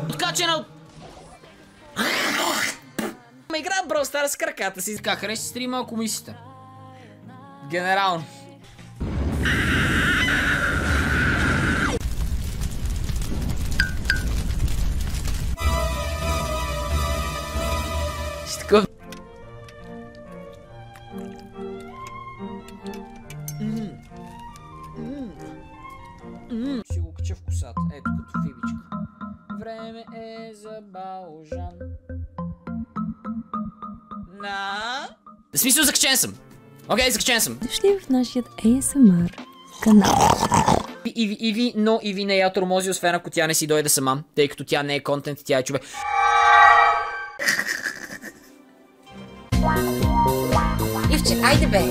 Откачена от... Ме игра Brawl Stars с краката си. Как хареса стрима, ако мислите? Генерално. Ще такъв... Ще го кача в косата. Ето като фибичка. Време е за Балжан. В смисъл, закачен съм. Окей, закачен съм. Дошли в нашият ASMR канал. Иви не я тормози, освен ако тя не си дойде сама, тъй като тя не е контент, тя е човек. Ивче, айде бе!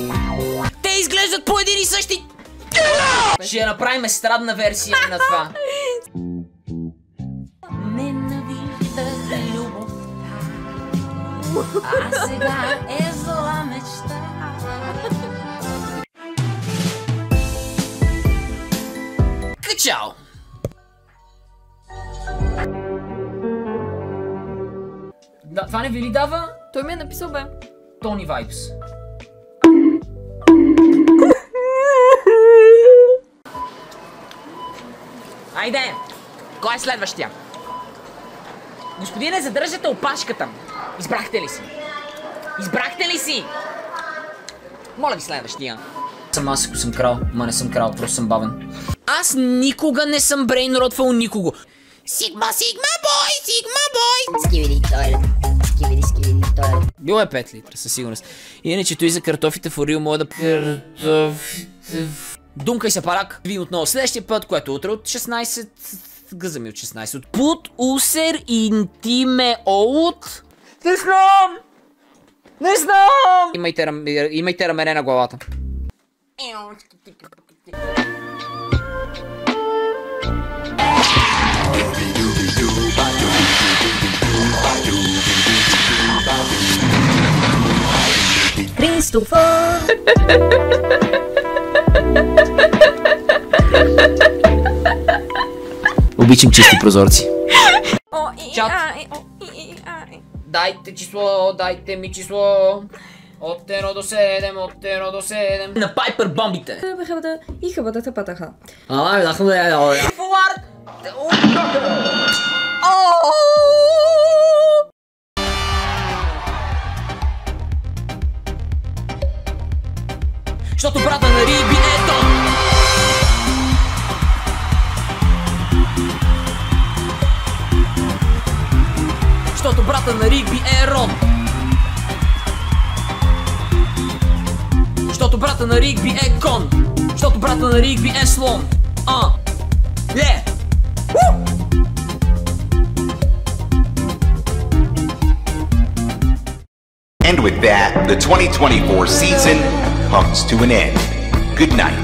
Те изглеждат по един и същи! Ще направим естрадна версия на това. Ненавиждах любовта, а сега е зла мечта. Качао! Да, това не ви ли дава? Той ми е написал бе. Тони Вайбс. Айде! Кой е следващия? Господине, задържате опашката. Избрахте ли си? Избрахте ли си? Моля ви следващия. Съм аз, ако съм крал. Ма не съм крал, просто съм бавен. Аз никога не съм брейнротвал никого. Сигма бой! Сигма бой! Скивиди тойлет. Скивиди тойлет. Било е 5 литра, със сигурност. Иначе той за картофите в Орил мога да... Думкай се, парак. Ви отново следващия път, което утре от 16... Гъза ми от 16. От пут, усер, интиме, от... Не знам! Не знам! Имайте рамене на главата. Кристофър! Обичам чисти прозорци. Чат. Дайте ми число. От 1 до 7, от 1 до 7. На Пайпер бомбите. И хабата патаха. Фуар! Защото брата на Риби е Тон. Защото брата на Ригби е Рон. Защото брата на Ригби е Кон. Защото брата на Ригби е слон. And with that, the 2024 season comes to an end. Good night.